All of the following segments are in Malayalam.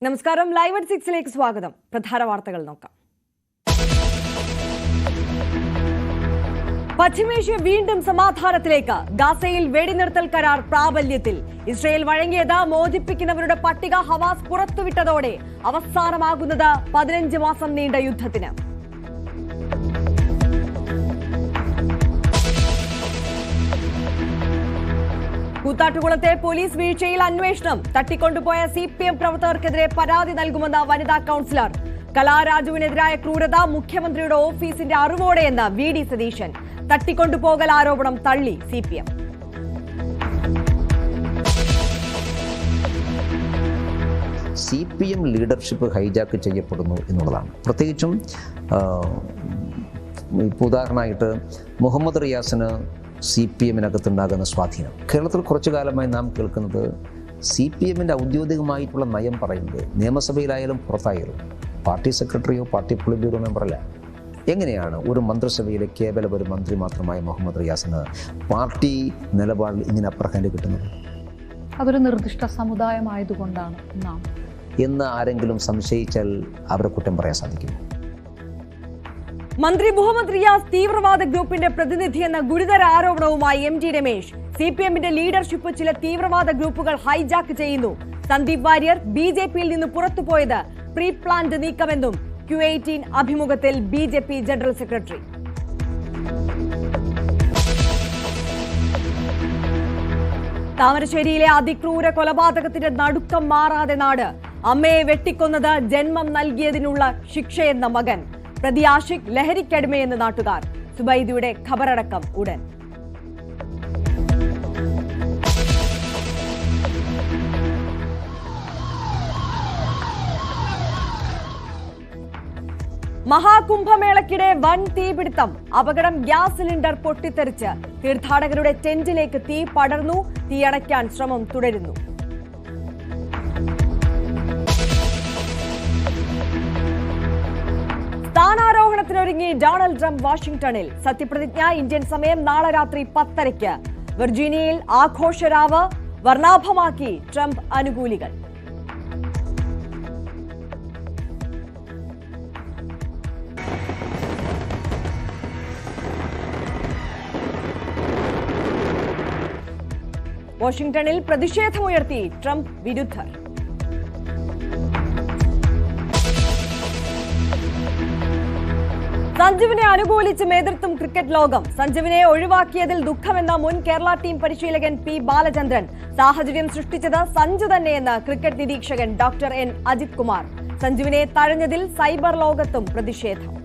നമസ്കാരം. ലൈവ് അറ്റ് 6 സ്വാഗതം. പ്രധാന വാർത്തകൾ നോക്കാം. പശ്ചിമേഷ്യ വീണ്ടും സമാധാനത്തിലേക്ക്. ഗാസയിൽ വെടിനിർത്തൽ കരാർ പ്രാബല്യത്തിൽ. ഇസ്രയേൽ വഴങ്ങിയത് മോചിപ്പിക്കുന്നവരുടെ പട്ടിക ഹമാസ് പുറത്തുവിട്ടതോടെ അവസാനമാകുന്നത് 15 മാസം നീണ്ട യുദ്ധത്തിന്. കൂത്താട്ടുകുളത്തെ പോലീസ് വീഴ്ചയിൽ അന്വേഷണം. തട്ടിക്കൊണ്ടുപോയ CPM പ്രവർത്തകർക്കെതിരെ പരാതി നൽകുമെന്ന് വനിതാ കൌൺസിലർ. കലാരാജുവിനെതിരായ ക്രൂരത മുഖ്യമന്ത്രിയുടെ ഓഫീസിന്റെ അറിവോടെയെന്ന് VD സതീശൻ. തട്ടിക്കൊണ്ടുപോകൽ ആരോപണം തള്ളി CPM. CPM ലീഡർഷിപ്പ് ഹൈജാക്ക് ചെയ്യപ്പെടുന്നു എന്നുള്ളതാണ്. പ്രത്യേകിച്ചും ഇപ്പോൾ ഉദാഹരണമായിട്ട് മുഹമ്മദ് റിയാസിന് CPM-നകത്തുണ്ടാകുന്ന സ്വാധീനം. കേരളത്തിൽ കുറച്ചു കാലമായി നാം കേൾക്കുന്നത് CPM-ന്റെ ഔദ്യോഗികമായിട്ടുള്ള നയം പറയുന്നത് നിയമസഭയിലായാലും പുറത്തായാലും പാർട്ടി സെക്രട്ടറിയോ പാർട്ടി പോളിറ്റ് ബ്യൂറോ മെമ്പറല്ല. എങ്ങനെയാണ് ഒരു മന്ത്രിസഭയിലെ കേവലം ഒരു മന്ത്രി മാത്രമായ മുഹമ്മദ് റിയാസിന് പാർട്ടി നിലപാടിൽ ഇങ്ങനെ അപ്പർ ഹാൻഡ് കിട്ടുന്നത്? അതൊരു നിർദ്ദിഷ്ട സമുദായമായതുകൊണ്ടാണ് എന്ന് ആരെങ്കിലും സംശയിച്ചാൽ അവരെ കുറ്റം പറയാൻ സാധിക്കും. മന്ത്രി മുഹമ്മദ് റിയാസ് തീവ്രവാദ ഗ്രൂപ്പിന്റെ പ്രതിനിധിയെന്ന ഗുരുതര ആരോപണവുമായി MT രമേശ്. CPM-ന്റെ ലീഡർഷിപ്പ് ചില തീവ്രവാദ ഗ്രൂപ്പുകൾ ഹൈജാക്ക് ചെയ്യുന്നു. സന്ദീപ് വാര്യർ BJP-യിൽ നിന്ന് പുറത്തുപോയത് പ്രീ പ്ലാൻഡ് നീക്കമെന്നും Q18 അഭിമുഖത്തിൽ BJP ജനറൽ സെക്രട്ടറി. താമരശ്ശേരിയിലെ അതിക്രൂര കൊലപാതകത്തിന്റെ നടുക്കം മാറാതെ നാട്. അമ്മയെ വെട്ടിക്കൊന്നത് ജന്മം നൽകിയതിനുള്ള ശിക്ഷയെന്ന മകൻ. പ്രതി ആഷിഖ് ലഹരിക്കടിമയെന്ന് നാട്ടുകാർ. സുബൈദിയുടെ ഖബറടക്കം ഉടൻ. മഹാകുംഭമേളയ്ക്കിടെ വൻ തീപിടുത്തം. അപകടം ഗ്യാസ് സിലിണ്ടർ പൊട്ടിത്തെറിച്ച്. തീർത്ഥാടകരുടെ ടെന്റിലേക്ക് തീ പടർന്നു. തീയണയ്ക്കാൻ ശ്രമം തുടരുന്നു. സ്ഥാനാരോഹണത്തിനൊരുങ്ങി ഡൊണാൾഡ് ട്രംപ് വാഷിംഗ്ടണിൽ. സത്യപ്രതിജ്ഞ ഇന്ത്യൻ സമയം നാളെ രാത്രി 10:30. വെർജീനിയയിൽ ആഘോഷരാവ് വർണ്ണാഭമാക്കി ട്രംപ് അനുകൂലികൾ. വാഷിംഗ്ടണിൽ പ്രതിഷേധമുയർത്തി ട്രംപ് വിരുദ്ധർ. സഞ്ജുവിനെ അനുകൂലിച്ച് നേതൃത്വം ക്രിക്കറ്റ് ലോകം. സഞ്ജുവിനെ ഒഴിവാക്കിയതിൽ ദുഃഖമെന്ന മുൻ കേരള ടീം പരിശീലകൻ P. ബാലചന്ദ്രൻ. സാഹചര്യം സൃഷ്ടിച്ചത് സഞ്ജു തന്നെയെന്ന് ക്രിക്കറ്റ് നിരീക്ഷകൻ ഡോക്ടർ N. അജിത് കുമാർ. സഞ്ജുവിനെ തഴഞ്ഞതിൽ സൈബർ ലോകത്തും പ്രതിഷേധം.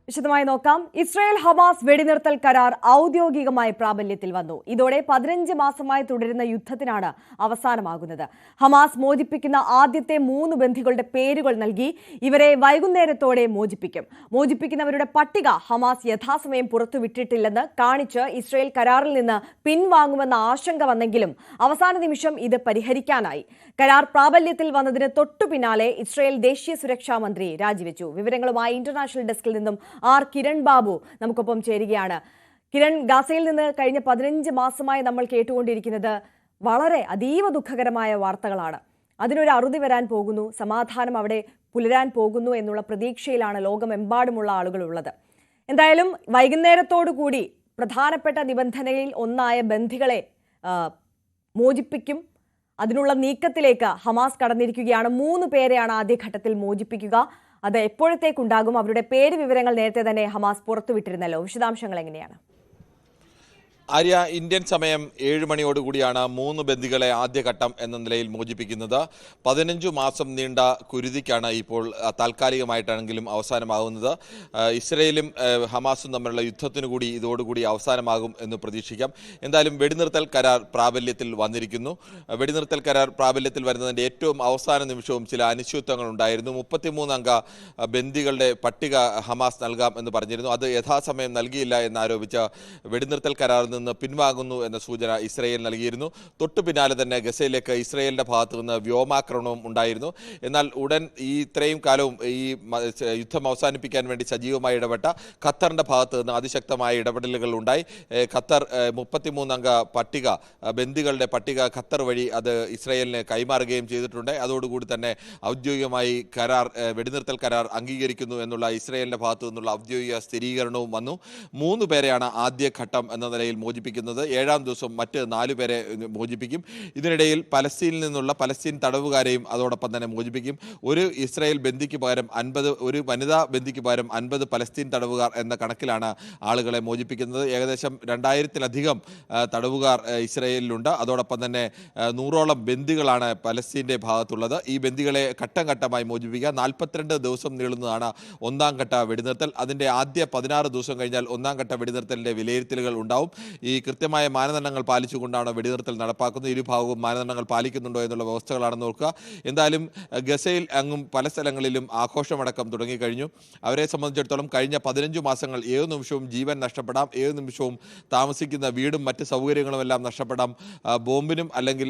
വിശദമായി നോക്കാം. ഇസ്രായേൽ ഹമാസ് വെടിനിർത്തൽ കരാർ ഔദ്യോഗികമായി പ്രാബല്യത്തിൽ വന്നു. ഇതോടെ 15 മാസമായി തുടരുന്ന യുദ്ധത്തിനാണ് അവസാനമാകുന്നത്. ഹമാസ് മോചിപ്പിക്കുന്ന ആദ്യത്തെ 3 ബന്ദികളുടെ പേരുകൾ നൽകി. ഇവരെ വൈകുന്നേരത്തോടെ മോചിപ്പിക്കും. മോചിപ്പിക്കുന്നവരുടെ പട്ടിക ഹമാസ് യഥാസമയം പുറത്തുവിട്ടിട്ടില്ലെന്ന് കാണിച്ച് ഇസ്രായേൽ കരാറിൽ നിന്ന് പിൻവാങ്ങുമെന്ന ആശങ്ക വന്നെങ്കിലും അവസാന നിമിഷം ഇത് പരിഹരിക്കാനായി. കരാർ പ്രാബല്യത്തിൽ വന്നതിന് തൊട്ടു പിന്നാലെ ഇസ്രായേൽ ദേശീയ സുരക്ഷാ മന്ത്രി രാജിവെച്ചു. വിവരങ്ങളുമായി ഇന്റർനാഷണൽ ഡെസ്കിൽ നിന്നും കിരൺ ബാബു നമുക്കൊപ്പം ചേരുകയാണ്. കിരൺ, ഗാസയിൽ നിന്ന് കഴിഞ്ഞ 15 മാസമായി നമ്മൾ കേട്ടുകൊണ്ടിരിക്കുന്നത് വളരെ അതീവ ദുഃഖകരമായ വാർത്തകളാണ്. അതിനൊരു അറുതി വരാൻ പോകുന്നു, സമാധാനം അവിടെ പുലരാൻ പോകുന്നു എന്നുള്ള പ്രതീക്ഷയിലാണ് ലോകമെമ്പാടുമുള്ള ആളുകളുള്ളത്. എന്തായാലും വൈകുന്നേരത്തോടു കൂടി പ്രധാനപ്പെട്ട നിബന്ധനയിൽ ഒന്നായ ബന്ദികളെ മോചിപ്പിക്കും. അതിനുള്ള നീക്കത്തിലേക്ക് ഹമാസ് കടന്നിരിക്കുകയാണ്. 3 പേരെയാണ് ആദ്യഘട്ടത്തിൽ മോചിപ്പിക്കുക. അത് എപ്പോഴത്തേക്കുണ്ടാകും? അവരുടെ പേര് വിവരങ്ങൾ നേരത്തെ തന്നെ ഹമാസ് പുറത്തുവിട്ടിരുന്നല്ലോ. വിശദാംശങ്ങൾ എങ്ങനെയാണ്? ആര്യ, ഇന്ത്യൻ സമയം 7 മണിയോടുകൂടിയാണ് 3 ബന്ദികളെ ആദ്യഘട്ടം എന്ന നിലയിൽ മോചിപ്പിക്കുന്നത്. 15 മാസം നീണ്ട കുരുതിക്കാണ് ഇപ്പോൾ താൽക്കാലികമായിട്ടാണെങ്കിലും അവസാനമാകുന്നത്. ഇസ്രയേലും ഹമാസും തമ്മിലുള്ള യുദ്ധത്തിനു കൂടി ഇതോടുകൂടി അവസാനമാകും എന്ന് പ്രതീക്ഷിക്കാം. എന്തായാലും വെടിനിർത്തൽ കരാർ പ്രാബല്യത്തിൽ വന്നിരിക്കുന്നു. വെടിനിർത്തൽ കരാർ പ്രാബല്യത്തിൽ വരുന്നതിൻ്റെ ഏറ്റവും അവസാന നിമിഷവും ചില അനിശ്ചിതത്വങ്ങൾ ഉണ്ടായിരുന്നു. 33 അംഗ ബന്ദികളുടെ പട്ടിക ഹമാസ് നൽകാം എന്ന് പറഞ്ഞിരുന്നു. അത് യഥാസമയം നൽകിയില്ല എന്നാരോപിച്ച് വെടിനിർത്തൽ കരാറിൽ നിന്ന് പിൻവാങ്ങുന്നു എന്ന സൂചന ഇസ്രയേൽ നൽകിയിരുന്നു. തൊട്ടു പിന്നാലെ തന്നെ ഗസയിലേക്ക് ഇസ്രയേലിന്റെ ഭാഗത്തു നിന്ന് വ്യോമാക്രമണവും ഉണ്ടായിരുന്നു. എന്നാൽ ഉടൻ ഇത്രയും കാലവും ഈ യുദ്ധം അവസാനിപ്പിക്കാൻ വേണ്ടി സജീവമായി ഇടപെട്ട ഖത്തറിന്റെ ഭാഗത്ത് നിന്ന് അതിശക്തമായ ഇടപെടലുകൾ ഉണ്ടായി. ഖത്തർ 33 അംഗ പട്ടിക ബന്ദികളുടെ പട്ടിക ഖത്തർ വഴി അത് ഇസ്രയേലിന് കൈമാറുകയും ചെയ്തിട്ടുണ്ട്. അതോടുകൂടി തന്നെ ഔദ്യോഗികമായി വെടിനിർത്തൽ കരാർ അംഗീകരിക്കുന്നു എന്നുള്ള ഇസ്രയേലിന്റെ ഭാഗത്തു നിന്നുള്ള ഔദ്യോഗിക സ്ഥിരീകരണവും വന്നു. 3 പേരെയാണ് ആദ്യഘട്ടം എന്ന നിലയിൽ മോചിപ്പിക്കുന്നത്. 7-ാം ദിവസം മറ്റ് 4 പേരെ മോചിപ്പിക്കും. ഇതിനിടയിൽ പലസ്തീനിൽ നിന്നുള്ള പലസ്തീൻ തടവുകാരെയും അതോടൊപ്പം തന്നെ മോചിപ്പിക്കും. ഒരു ഇസ്രായേൽ ബന്ദിക്ക് പകരം 50, ഒരു വനിതാ ബന്ദിക്ക് പകരം 50 പലസ്തീൻ തടവുകാർ എന്ന കണക്കിലാണ് ആളുകളെ മോചിപ്പിക്കുന്നത്. ഏകദേശം 2000-ലധികം തടവുകാർ ഇസ്രായേലിലുണ്ട്. അതോടൊപ്പം തന്നെ 100ഓളം ബന്ദികളാണ് പലസ്തീൻ്റെ ഭാഗത്തുള്ളത്. ഈ ബന്ദികളെ ഘട്ടം ഘട്ടമായി മോചിപ്പിക്കുക. 42 ദിവസം നീളുന്നതാണ് 1-ാം ഘട്ട വെടിനിർത്തൽ. അതിൻ്റെ ആദ്യ 16 ദിവസം കഴിഞ്ഞാൽ 1-ാം ഘട്ട വെടിനിർത്തലിൻ്റെ വിലയിരുത്തലുകൾ ഉണ്ടാവും. ഈ കൃത്യമായ മാനദണ്ഡങ്ങൾ പാലിച്ചുകൊണ്ടാണ് വെടിനിർത്തൽ നടപ്പാക്കുന്നത്. ഇരുഭാഗവും മാനദണ്ഡങ്ങൾ പാലിക്കുന്നുണ്ടോ എന്നുള്ള വ്യവസ്ഥകളാണെന്ന് നോക്കുക. എന്തായാലും ഗസയിൽ അങ്ങും പല സ്ഥലങ്ങളിലും ആഘോഷമടക്കം തുടങ്ങിക്കഴിഞ്ഞു. അവരെ സംബന്ധിച്ചിടത്തോളം കഴിഞ്ഞ 15 മാസങ്ങൾ ഏത് നിമിഷവും ജീവൻ നഷ്ടപ്പെടാം, ഏത് നിമിഷവും താമസിക്കുന്ന വീടും മറ്റ് സൗകര്യങ്ങളും എല്ലാം നഷ്ടപ്പെടാം, ബോംബിനും അല്ലെങ്കിൽ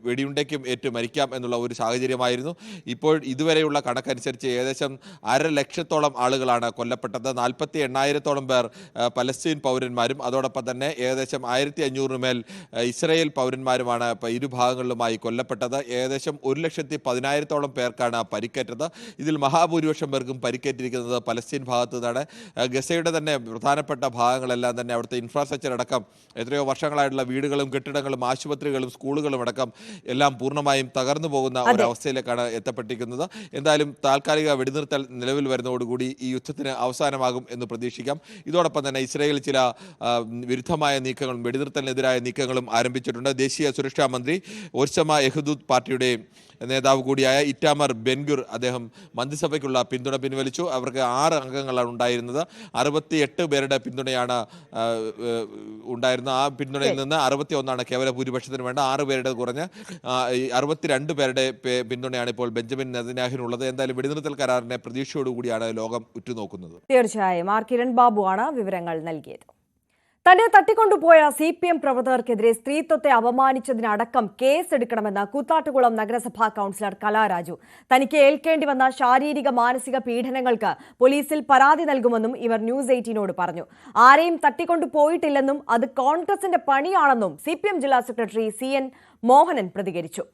വെടിയുണ്ടയ്ക്കും ഏറ്റു മരിക്കാം എന്നുള്ള ഒരു സാഹചര്യമായിരുന്നു. ഇപ്പോൾ ഇതുവരെയുള്ള കണക്കനുസരിച്ച് ഏകദേശം 1,50,000-ഓളം ആളുകളാണ് കൊല്ലപ്പെട്ടത്. 48,000-ഓളം പേർ പലസ്തീൻ പൗരന്മാരും അതോടൊപ്പം തന്നെ ഏകദേശം 1,500 മേൽ ഇസ്രായേൽ പൗരന്മാരുമാണ് ഇരുഭാഗങ്ങളിലുമായി കൊല്ലപ്പെട്ടത്. ഏകദേശം 1,10,000-ഓളം പേർക്കാണ് പരിക്കേറ്റത്. ഇതിൽ മഹാഭൂരിപക്ഷം പേർക്കും പരിക്കേറ്റിരിക്കുന്നത് പലസ്തീൻ ഭാഗത്തു നിന്നാണ്. ഗസയുടെ തന്നെ പ്രധാനപ്പെട്ട ഭാഗങ്ങളെല്ലാം തന്നെ അവിടുത്തെ ഇൻഫ്രാസ്ട്രക്ചർ അടക്കം എത്രയോ വർഷങ്ങളായിട്ടുള്ള വീടുകളും കെട്ടിടങ്ങളും ആശുപത്രികളും സ്കൂളുകളും അടക്കം എല്ലാം പൂർണ്ണമായും തകർന്നു പോകുന്ന ഒരവസ്ഥയിലേക്കാണ് എത്തപ്പെട്ടിരിക്കുന്നത്. എന്തായാലും താൽക്കാലിക വെടിനിർത്തൽ നിലവിൽ വരുന്നതോടുകൂടി ഈ യുദ്ധത്തിന് അവസാനമാകും എന്ന് പ്രതീക്ഷിക്കാം. ഇതോടൊപ്പം തന്നെ ഇസ്രായേൽ ചില വിരുദ്ധമായ നീക്കങ്ങളും വെടിനിർത്തലിനെതിരായ നീക്കങ്ങളും ആരംഭിച്ചിട്ടുണ്ട്. ദേശീയ സുരക്ഷാ മന്ത്രി ഓർസമ യഹൂദൂത്ത് പാർട്ടിയുടെ നേതാവ് കൂടിയായ ഇറ്റാമർ ബെൻഗുർ അദ്ദേഹം മന്ത്രിസഭയ്ക്കുള്ള പിന്തുണ പിൻവലിച്ചു. അവർക്ക് 6 അംഗങ്ങളാണ് ഉണ്ടായിരുന്നത്. 68 പേരുടെ പിന്തുണയാണ് ഉണ്ടായിരുന്നത്. ആ പിന്തുണയിൽ നിന്ന് 61 കേവല ഭൂരിപക്ഷത്തിന് വേണ്ട 6 പേരുടെ കുറഞ്ഞ് 62 പേരുടെ പിന്തുണയാണ് ഇപ്പോൾ ബെഞ്ചമിൻ നെതന്യാഹുവിനുള്ളത്. എന്തായാലും വെടിനിർത്തൽ കരാറിനെ പ്രതീക്ഷയോടുകൂടിയാണ് ലോകം ഉറ്റുനോക്കുന്നത്. തീർച്ചയായും കിരൺ ബാബുവാണ് വിവരങ്ങൾ നൽകിയത്. തന്നെ തട്ടിക്കൊണ്ടുപോയ CPM പ്രവർത്തകർക്കെതിരെ സ്ത്രീത്വത്തെ അപമാനിച്ചതിനടക്കം കേസെടുക്കണമെന്ന് കൂത്താട്ടുകുളം നഗരസഭാ കൗൺസിലർ കലാരാജു. തനിക്ക് ഏൽക്കേണ്ടി വന്ന ശാരീരിക മാനസിക പീഡനങ്ങൾക്ക് പോലീസിൽ പരാതി നൽകുമെന്നും ഇവർ ന്യൂസ് 18നോട് പറഞ്ഞു. ആരെയും തട്ടിക്കൊണ്ടുപോയിട്ടില്ലെന്നും അത് കോൺഗ്രസിന്റെ പണിയാണെന്നും CPM ജില്ലാ സെക്രട്ടറി CN മോഹനൻ പ്രതികരിച്ചു.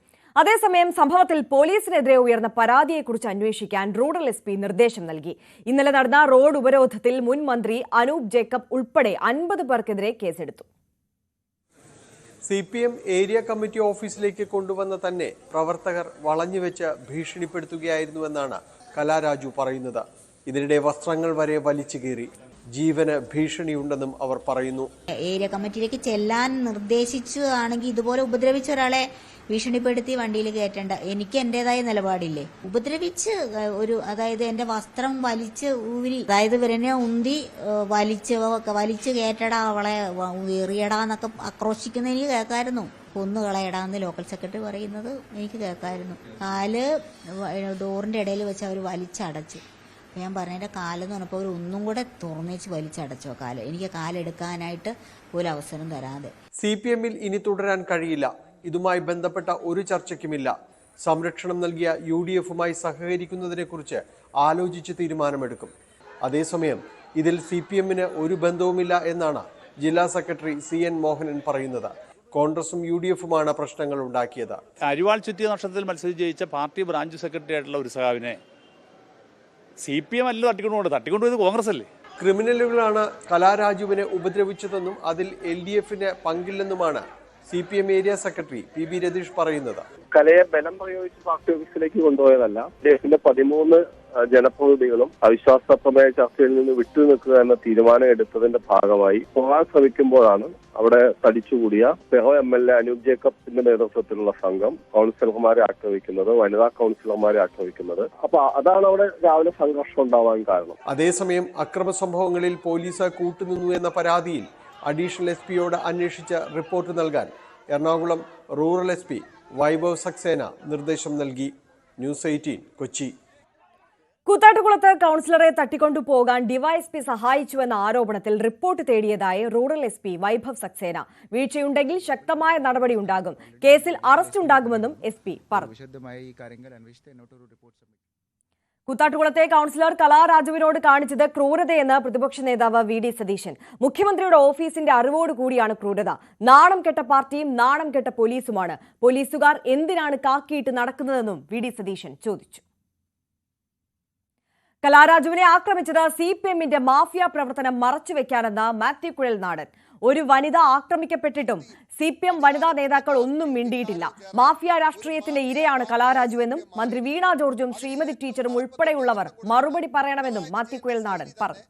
അതേസമയം സംഭവത്തിൽ പോലീസിനെതിരെ ഉയർന്ന പരാതിയെക്കുറിച്ച് അന്വേഷിക്കാൻ റൂറൽ SP നിർദ്ദേശം നൽകി. ഇന്നലെ നടന്ന റോഡ് ഉപരോധത്തിൽ മുൻ മന്ത്രി അനൂപ് ജേക്കബ് ഉൾപ്പെടെ 50 പേർക്കെതിരെ കേസെടുത്തു. CPM ഏരിയ കമ്മിറ്റി ഓഫീസിലേക്ക് കൊണ്ടുവന്ന തന്നെ പ്രവർത്തകർ വളഞ്ഞുവെച്ച് ഭീഷണിപ്പെടുത്തുകയായിരുന്നുവെന്നാണ് കലാരാജു പറയുന്നത്. ഇതിനിടെ വസ്ത്രങ്ങൾ വരെ വലിച്ചു കീറി. ജീവന് ഭീഷണിയുണ്ടെന്നും അവർ പറയുന്നു. ഏരിയ കമ്മിറ്റിയിലേക്ക് ചെല്ലാൻ നിർദ്ദേശിച്ചു ആണെങ്കിൽ ഇതുപോലെ ഉപദ്രവിച്ച ഒരാളെ ഭീഷണിപ്പെടുത്തി വണ്ടിയിൽ കയറ്റേണ്ട. എനിക്ക് എന്റേതായ നിലപാടില്ലേ. ഉപദ്രവിച്ച് അതായത് എന്റെ വസ്ത്രം വലിച്ച് ഊരി, അതായത് ഇവരെന്നെ ഉന്തി വലിച്ചു കയറ്റടാ, അവളെ എറിയടാന്നൊക്കെ ആക്രോശിക്കുന്ന എനിക്ക് കേൾക്കായിരുന്നു. കൊന്നുകളയടാന്ന് ലോക്കൽ സെക്രട്ടറി പറയുന്നത് എനിക്ക് കേൾക്കായിരുന്നു. കാല് ഡോറിന്റെ ഇടയിൽ വെച്ച് അവർ വലിച്ചടച്ചു. ഞാൻ പറഞ്ഞ എൻ്റെ കാലെന്ന് പറഞ്ഞപ്പോൾ അവർ ഒന്നും കൂടെ തുറന്നേച്ച് വലിച്ചടച്ചോ കാല്. എനിക്ക് കാലെടുക്കാനായിട്ട് ഒരു അവസരം തരാതെ. CPMൽ ഇനി തുടരാൻ കഴിയില്ല. ഇതുമായി ബന്ധപ്പെട്ട ഒരു ചർച്ചയ്ക്കുമില്ല. സംരക്ഷണം നൽകിയ UDFുമായി സഹകരിക്കുന്നതിനെക്കുറിച്ച് ആലോചിച്ച് തീരുമാനമെടുക്കും. അതേസമയം ഇതിൽ CPMന് ഒരു ബന്ധവുമില്ല എന്നാണ് ജില്ലാ സെക്രട്ടറി CN മോഹനൻ പറയുന്നത്. കോൺഗ്രസും UDFുമാണ് പ്രശ്നങ്ങൾ ഉണ്ടാക്കിയത്. അരിവാൾ ചുറ്റിയ നഷ്ടത്തിൽ മത്സരിച്ച് ജയിച്ച പാർട്ടി ബ്രാഞ്ച് സെക്രട്ടറി ആയിട്ടുള്ള ഒരു സഖാവിനെ CPM അല്ല തട്ടിക്കൊണ്ടുപോയത് കോൺഗ്രസ് അല്ലേ. ക്രിമിനലുകളാണ് കലാരാജുവിനെ ഉപദ്രവിച്ചതെന്നും അതിൽ LDFന് പങ്കില്ലെന്നുമാണ് CPM area secretary PB Ratheesh പറയുന്നത്. കലയെ ബലം പ്രയോഗിച്ച് പാർട്ടി ഓഫീസിലേക്ക് കൊണ്ടുപോയതല്ല. LDFന്റെ 13 ജനപ്രതിനിധികളും അവിശ്വാസ പ്രമേയ ചർച്ചയിൽ നിന്ന് വിട്ടുനിൽക്കുക എന്ന തീരുമാനം എടുത്തതിന്റെ ഭാഗമായി പോകാൻ ശ്രമിക്കുമ്പോഴാണ് അവിടെ തടിച്ചുകൂടിയ പെഹോ MLA അനൂപ് ജേക്കബിന്റെ നേതൃത്വത്തിലുള്ള സംഘം കൗൺസിലർമാരെ ആക്രമിക്കുന്നത്, വനിതാ കൗൺസിലർമാരെ ആക്രമിക്കുന്നത്. അപ്പൊ അതാണ് അവിടെ രാവിലെ സംഘർഷം ഉണ്ടാവാൻ കാരണം. അതേസമയം അക്രമ സംഭവങ്ങളിൽ പോലീസ് കൂട്ടുനിന്നു എന്ന പരാതിയിൽ അഡീഷണൽ SP-യോട് അന്വേഷിച്ച് റിപ്പോർട്ട് നൽകാൻ എറണാകുളം റൂറൽ SP വൈഭവ് സക്സേന നിർദ്ദേശം നൽകി. ന്യൂസ് 18 കൊച്ചി. കൂത്താട്ടുകുളത്ത് കൗൺസിലറെ തട്ടിക്കൊണ്ടുപോകാൻ ഡിവൈഎസ്പി സഹായിച്ചുവെന്ന ആരോപണത്തിൽ റിപ്പോർട്ട് തേടിയതായി റൂറൽ എസ്പി വൈഭവ് സക്സേന. വീഴ്ചയുണ്ടെങ്കിൽ ശക്തമായ നടപടിയുണ്ടാകും. കേസിൽ അറസ്റ്റ് ഉണ്ടാകുമെന്നും എസ്പി പറഞ്ഞു. കൂത്താട്ടുകുളത്തെ കൗൺസിലർ കലാരാജുവിനോട് കാണിച്ചത് ക്രൂരതയെന്ന് പ്രതിപക്ഷ നേതാവ് വി.ഡി. സതീശൻ. മുഖ്യമന്ത്രിയുടെ ഓഫീസിന്റെ അറിവോടുകൂടിയാണ് ക്രൂരത. നാണം കെട്ട പാർട്ടിയും നാണം കെട്ട പോലീസുമാണ്. പോലീസുകാർ എന്തിനാണ് കാക്കിയിട്ട് നടക്കുന്നതെന്നും വി.ഡി. സതീശൻ ചോദിച്ചു. കലാരാജുവിനെ ആക്രമിച്ചത് CPMന്റെ മാഫിയ പ്രവർത്തനം മറച്ചുവെക്കാനെന്ന് മാത്യു കുഴൽനാടൻ. ഒരു വനിത ആക്രമിക്കപ്പെട്ടിട്ടും CPM വനിതാ നേതാക്കൾ ഒന്നും മിണ്ടിയിട്ടില്ല. മാഫിയ രാഷ്ട്രീയത്തിന്റെ ഇരയാണ് കലാരാജുവെന്നും മന്ത്രി വീണ ജോർജും ശ്രീമതി ടീച്ചറും ഉൾപ്പെടെയുള്ളവർ മറുപടി പറയണമെന്നും മാത്യു കുഴൽനാടൻ പറഞ്ഞു.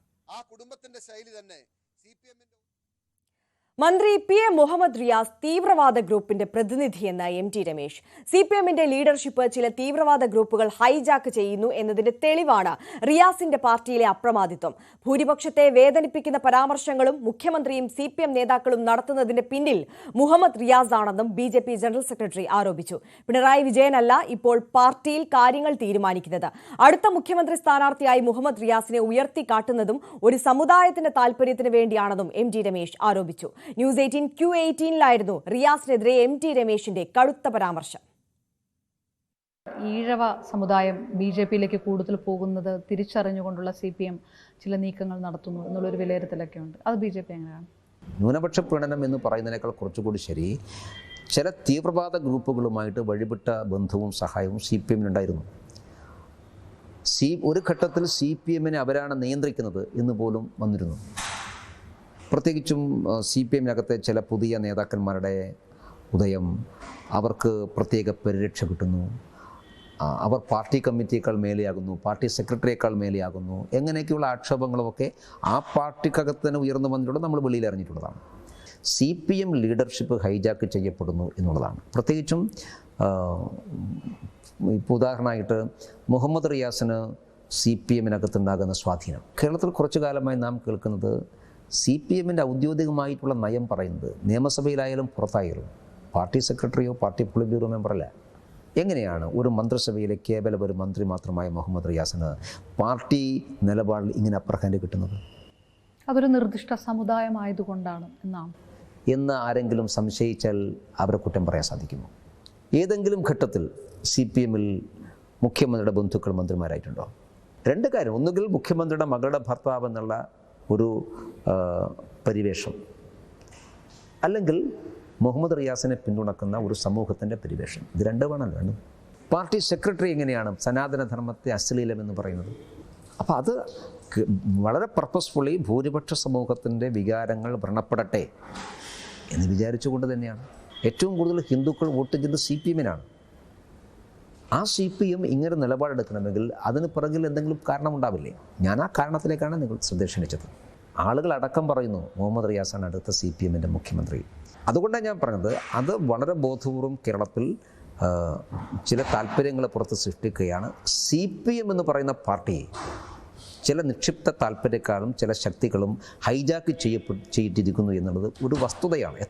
മന്ത്രി P.A. മുഹമ്മദ് റിയാസ് തീവ്രവാദ ഗ്രൂപ്പിന്റെ പ്രതിനിധിയെന്ന് MT രമേശ്. CPMന്റെ ലീഡർഷിപ്പ് ചില തീവ്രവാദ ഗ്രൂപ്പുകൾ ഹൈജാക്ക് ചെയ്യുന്നു എന്നതിന്റെ തെളിവാണ് റിയാസിന്റെ പാർട്ടിയിലെ അപ്രമാദിത്വം. ഭൂരിപക്ഷത്തെ വേദനിപ്പിക്കുന്ന പരാമർശങ്ങളും മുഖ്യമന്ത്രിയും CPM നേതാക്കളും നടത്തുന്നതിന്റെ പിന്നിൽ മുഹമ്മദ് റിയാസ് ആണെന്നും BJP ജനറൽ സെക്രട്ടറി ആരോപിച്ചു. പിണറായി വിജയനല്ല ഇപ്പോൾ പാർട്ടിയിൽ കാര്യങ്ങൾ തീരുമാനിക്കുന്നത്. അടുത്ത മുഖ്യമന്ത്രി സ്ഥാനാർത്ഥിയായി മുഹമ്മദ് റിയാസിനെ ഉയർത്തിക്കാട്ടുന്നതും ഒരു സമുദായത്തിന്റെ താൽപര്യത്തിന് വേണ്ടിയാണെന്നും MT രമേശ് ആരോപിച്ചു. ന്യൂസ് 18 Q18 റിയാസിനെതിരെ MT രമേശിന്റെ കടുത്ത പരാമർശം. ഈഴവ സമുദായം BJPയിലേക്ക് കൂടുതൽ പോകുന്നത് തിരിച്ചറിഞ്ഞുകൊണ്ടുള്ള CPM ചില നീക്കങ്ങൾ നടത്തുന്നു എന്നുള്ളൊരു വിലയിരുത്തലൊക്കെ ഉണ്ട്. അത് BJP എങ്ങനെയാണ്? ന്യൂനപക്ഷ പ്രീണനം എന്ന് പറയുന്നതിനേക്കാൾ കുറച്ചുകൂടി ശരി, ചില തീവ്രവാദ ഗ്രൂപ്പുകളുമായിട്ട് വഴിവിട്ട ബന്ധവും സഹായവും CPMനുണ്ടായിരുന്നു. ഒരു ഘട്ടത്തിൽ CPMനെ അവരാണ് നിയന്ത്രിക്കുന്നത് എന്ന് പോലും വന്നിരുന്നു. പ്രത്യേകിച്ചും CPMനകത്തെ ചില പുതിയ നേതാക്കന്മാരുടെ ഉദയം, അവർക്ക് പ്രത്യേക പരിരക്ഷ കിട്ടുന്നു, അവർ പാർട്ടി കമ്മിറ്റിയേക്കാൾ മേലെയാകുന്നു, പാർട്ടി സെക്രട്ടറിയേക്കാൾ മേലെയാകുന്നു, എങ്ങനെയൊക്കെയുള്ള ആക്ഷേപങ്ങളുമൊക്കെ ആ പാർട്ടിക്കകത്ത് തന്നെ ഉയർന്നു വന്നിട്ടുള്ളത് നമ്മൾ വെളിയിൽ അറിഞ്ഞിട്ടുള്ളതാണ്. CPM ലീഡർഷിപ്പ് ഹൈജാക്ക് ചെയ്യപ്പെടുന്നു എന്നുള്ളതാണ്. പ്രത്യേകിച്ചും ഇപ്പോൾ ഉദാഹരണമായിട്ട് മുഹമ്മദ് റിയാസിന് CPMനകത്തുണ്ടാകുന്ന സ്വാധീനം. കേരളത്തിൽ കുറച്ചു കാലമായി നാം കേൾക്കുന്നത് CPMന്റെ ഔദ്യോഗികമായിട്ടുള്ള നയം പറയുന്നത് നിയമസഭയിലായാലും പുറത്തായാലും പാർട്ടി സെക്രട്ടറിയോ പാർട്ടി പൊളിറ്റ് ബ്യൂറോ മെമ്പറല്ല. എങ്ങനെയാണ് ഒരു മന്ത്രിസഭയിലെ കേവലം ഒരു മന്ത്രി മാത്രമായ മുഹമ്മദ് റിയാസിന് പാർട്ടി നിലപാടിൽ ഇങ്ങനെ അപ്പർ ഹാൻഡ് കിട്ടുന്നത്? അതൊരു നിർദ്ദിഷ്ട സമുദായമായതുകൊണ്ടാണ് എന്ന് ആരെങ്കിലും സംശയിച്ചാൽ അവരെ കുറ്റം പറയാൻ സാധിക്കുമോ? ഏതെങ്കിലും ഘട്ടത്തിൽ CPMൽ മുഖ്യമന്ത്രിയുടെ ബന്ധുക്കൾ മന്ത്രിമാരായിട്ടുണ്ടോ? രണ്ട് കാര്യം. ഒന്നുകിൽ മുഖ്യമന്ത്രിയുടെ മകളുടെ ഭർത്താവ് എന്നുള്ള ഒരു പരിവേഷം, അല്ലെങ്കിൽ മുഹമ്മദ് റിയാസിനെ പിന്തുണക്കുന്ന ഒരു സമൂഹത്തിൻ്റെ പരിവേഷം. ഇത് രണ്ടുമാണല്ലോ വേണം. പാർട്ടി സെക്രട്ടറി എങ്ങനെയാണ് സനാതനധർമ്മത്തെ അശ്ലീലമെന്ന് പറയുന്നത്? അപ്പോൾ അത് വളരെ പർപ്പസ്ഫുള്ളി ഭൂരിപക്ഷ സമൂഹത്തിൻ്റെ വികാരങ്ങൾ വ്രണപ്പെടട്ടെ എന്ന് വിചാരിച്ചുകൊണ്ട് തന്നെയാണ്. ഏറ്റവും കൂടുതൽ ഹിന്ദുക്കൾ വോട്ട് ചെയ്തത് CPMനാണ്. ആ CPM ഇങ്ങനെ നിലപാടെടുക്കണമെങ്കിൽ അതിന് പിറകിൽ എന്തെങ്കിലും കാരണമുണ്ടാവില്ലേ? ഞാൻ ആ കാരണത്തിലേക്കാണ് നിങ്ങൾ ശ്രദ്ധ ക്ഷണിച്ചത്. ആളുകൾ അടക്കം പറയുന്നു മുഹമ്മദ് റിയാസാണ് അടുത്ത CPMന്റെ മുഖ്യമന്ത്രി. അതുകൊണ്ടാണ് ഞാൻ പറഞ്ഞത്, അത് വളരെ ബോധപൂർവം കേരളത്തിൽ ചില താല്പര്യങ്ങളെ പുറത്ത് സൃഷ്ടിക്കുകയാണ്. CPM എന്ന് പറയുന്ന പാർട്ടിയെ ചില നിക്ഷിപ്ത താല്പര്യക്കാരും ചില ശക്തികളും ഹൈജാക്ക് ചെയ്തിരിക്കുന്നു എന്നുള്ളത് ഒരു വസ്തുതയാണ്.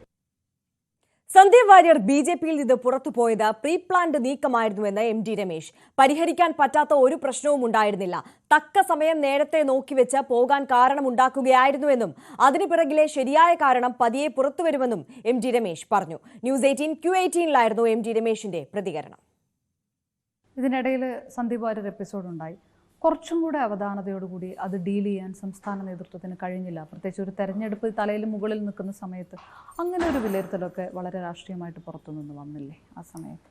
സന്ദീപ് വാര്യർ BJPയിൽ നിന്ന് പുറത്തുപോയത് പ്രീ പ്ലാൻഡ് നീക്കമായിരുന്നുവെന്ന് MT രമേശ്. പരിഹരിക്കാൻ പറ്റാത്ത ഒരു പ്രശ്നവും ഉണ്ടായിരുന്നില്ല. തക്ക സമയം നേരത്തെ നോക്കിവെച്ച് പോകാൻ കാരണമുണ്ടാക്കുകയായിരുന്നുവെന്നും അതിനു പിറകിലെ ശരിയായ കാരണം പതിയെ പുറത്തുവരുമെന്നും MT രമേശ് പറഞ്ഞു. ന്യൂസ് 18 Q18 MT രമേശിന്റെ പ്രതികരണം. ഇതിനിടയിൽ സന്ദീപ് വാര്യർ എപ്പിസോഡ് ഉണ്ടായി. കുറച്ചും കൂടെ അവധാനതയോടുകൂടി അത് ഡീൽ ചെയ്യാൻ സംസ്ഥാന നേതൃത്വത്തിന് കഴിഞ്ഞില്ല. പ്രത്യേകിച്ച് ഒരു തെരഞ്ഞെടുപ്പ് തലയിൽ മുകളിൽ നിൽക്കുന്ന സമയത്ത് അങ്ങനെ ഒരു വിലയിരുത്തലൊക്കെ വളരെ രാഷ്ട്രീയമായിട്ട് പുറത്തുനിന്ന് വന്നില്ലേ ആ സമയത്ത്?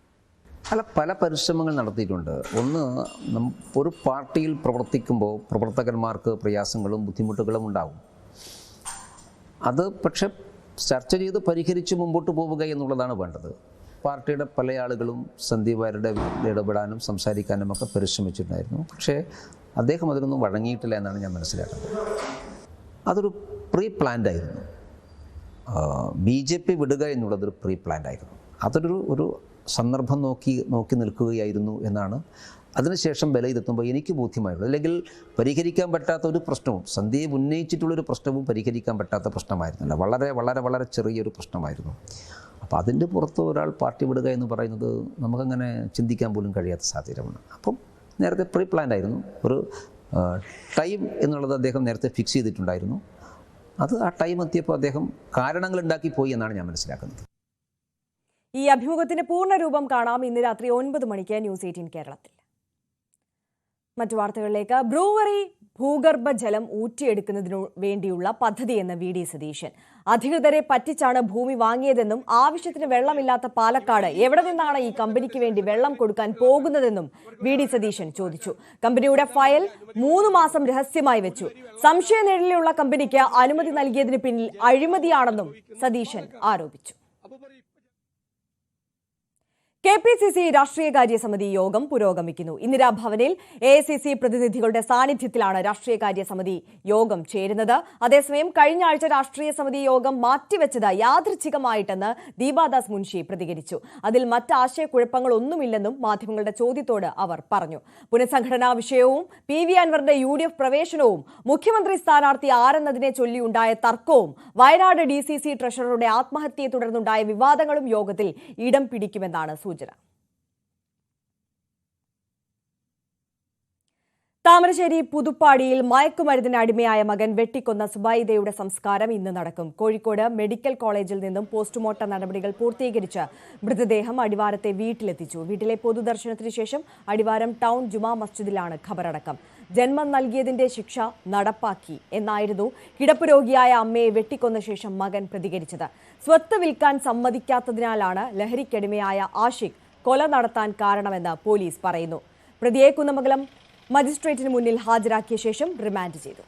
അല്ല, പല പരിശ്രമങ്ങൾ നടത്തിയിട്ടുണ്ട്. ഒന്ന്, ഒരു പാർട്ടിയിൽ പ്രവർത്തിക്കുമ്പോൾ പ്രവർത്തകന്മാർക്ക് പ്രയാസങ്ങളും ബുദ്ധിമുട്ടുകളും ഉണ്ടാവും. അത് പക്ഷെ ചർച്ച ചെയ്ത് പരിഹരിച്ച് മുമ്പോട്ട് പോവുക എന്നുള്ളതാണ് വേണ്ടത്. പാർട്ടിയുടെ പല ആളുകളും സന്ദീപ് വാര്യരുടെ ഇടപെടാനും സംസാരിക്കാനും ഒക്കെ പരിശ്രമിച്ചിട്ടുണ്ടായിരുന്നു. പക്ഷേ അദ്ദേഹം അതിനൊന്നും വഴങ്ങിയിട്ടില്ല എന്നാണ് ഞാൻ മനസ്സിലാക്കുന്നത്. അതൊരു പ്രീ പ്ലാൻഡ് ആയിരുന്നു. BJP വിടുക എന്നുള്ളതൊരു പ്രീ പ്ലാൻഡ് ആയിരുന്നു. അതൊരു സന്ദർഭം നോക്കി നിൽക്കുകയായിരുന്നു എന്നാണ് അതിനുശേഷം വിലയിരുത്തുമ്പോൾ എനിക്ക് ബോധ്യമായുള്ളൂ. അല്ലെങ്കിൽ പരിഹരിക്കാൻ പറ്റാത്ത ഒരു പ്രശ്നവും, സന്ദീപ് ഉന്നയിച്ചിട്ടുള്ളൊരു പ്രശ്നവും പരിഹരിക്കാൻ പറ്റാത്ത പ്രശ്നമായിരുന്നില്ല. വളരെ വളരെ വളരെ ചെറിയൊരു പ്രശ്നമായിരുന്നു. അപ്പോൾ അതിൻ്റെ പുറത്ത് ഒരാൾ പാർട്ടി വിടുക എന്ന് പറയുന്നത് നമുക്കങ്ങനെ ചിന്തിക്കാൻ പോലും കഴിയാത്ത സാഹചര്യമാണ്. അപ്പം നേരത്തെ പ്രീ പ്ലാൻഡ് ആയിരുന്നു. ഒരു ടൈം എന്നുള്ളത് അദ്ദേഹം നേരത്തെ ഫിക്സ് ചെയ്തിട്ടുണ്ടായിരുന്നു. അത് ആ ടൈം എത്തിയപ്പോൾ അദ്ദേഹം കാരണങ്ങൾ ഉണ്ടാക്കി പോയി എന്നാണ് ഞാൻ മനസ്സിലാക്കുന്നത്. ഈ അഭിമുഖത്തിന്റെ പൂർണ്ണരൂപം കാണാം ഇന്ന് രാത്രി 9 മണിക്ക് ന്യൂസ് 18 കേരളത്തിൽ. മറ്റു വാർത്തകളിലേക്ക്. ബ്രൂവറി ഭൂഗർഭജലം ഊറ്റിയെടുക്കുന്നതിനു വേണ്ടിയുള്ള പദ്ധതിയെന്ന് വി ഡി സതീശൻ. അധികൃതരെ പറ്റിച്ചാണ് ഭൂമി വാങ്ങിയതെന്നും ആവശ്യത്തിന് വെള്ളമില്ലാത്ത പാലക്കാട് എവിടെ നിന്നാണ് ഈ കമ്പനിക്ക് വേണ്ടി വെള്ളം കൊടുക്കാൻ പോകുന്നതെന്നും വി ഡി സതീശൻ ചോദിച്ചു. കമ്പനിയുടെ ഫയൽ 3 മാസം രഹസ്യമായി വെച്ചു. സംശയനിഴലിലുള്ള കമ്പനിക്ക് അനുമതി നൽകിയതിന് പിന്നിൽ അഴിമതിയാണെന്നും സതീശൻ ആരോപിച്ചു. KPCC രാഷ്ട്രീയകാര്യ സമിതി യോഗം പുരോഗമിക്കുന്നു. ഇന്ദിരാഭവനിൽ AICC പ്രതിനിധികളുടെ സാന്നിധ്യത്തിലാണ് രാഷ്ട്രീയകാര്യ സമിതി യോഗം ചേരുന്നത്. അതേസമയം കഴിഞ്ഞ ആഴ്ച രാഷ്ട്രീയ സമിതി യോഗം മാറ്റിവെച്ചത് യാദൃച്ഛികമായിട്ടെന്ന് ദീപാദാസ് മുൻഷി പ്രതികരിച്ചു. അതിൽ മറ്റ് ആശയക്കുഴപ്പങ്ങളൊന്നുമില്ലെന്നും മാധ്യമങ്ങളുടെ ചോദ്യത്തോട് അവർ പറഞ്ഞു. പുനഃസംഘടനാ വിഷയവും PV അൻവറിന്റെ UDF പ്രവേശനവും മുഖ്യമന്ത്രി സ്ഥാനാർത്ഥി ആരെന്നതിനെ ചൊല്ലിയുണ്ടായ തർക്കവും വയനാട് DCC ട്രഷററുടെ ആത്മഹത്യയെ തുടർന്നുണ്ടായ വിവാദങ്ങളും യോഗത്തിൽ ഇടം പിടിക്കുമെന്നാണ് സൂചന. താമരശ്ശേരി പുതുപ്പാടിയിൽ മയക്കുമരുന്നിന് അടിമയായ മകൻ വെട്ടിക്കൊന്ന സുബൈദയുടെ സംസ്കാരം ഇന്ന് നടക്കും. കോഴിക്കോട് മെഡിക്കൽ കോളേജിൽ നിന്നും പോസ്റ്റ്മോർട്ടം നടപടികൾ പൂർത്തീകരിച്ച് മൃതദേഹം അടിവാരത്തെ വീട്ടിലെത്തിച്ചു. വീട്ടിലെ പൊതുദർശനത്തിന് ശേഷം അടിവാരം ടൗൺ ജുമാ മസ്ജിദിലാണ് ഖബറടക്കം. ജന്മം നൽകിയതിന്റെ ശിക്ഷ നടപ്പാക്കി എന്നായിരുന്നു കിടപ്പ് രോഗിയായ അമ്മയെ വെട്ടിക്കൊന്ന ശേഷം മകൻ പ്രതികരിച്ചത്. സ്വത്ത് വിൽക്കാൻ സമ്മതിക്കാത്തതിനാലാണ് ലഹരിക്കടിമയായ ആഷിഖ് കൊല നടത്താൻ കാരണമെന്ന് പോലീസ് പറയുന്നു. പ്രതിയെ കുന്നമംഗലം മജിസ്ട്രേറ്റിന് മുന്നിൽ ഹാജരാക്കിയ ശേഷം റിമാൻഡ് ചെയ്തു.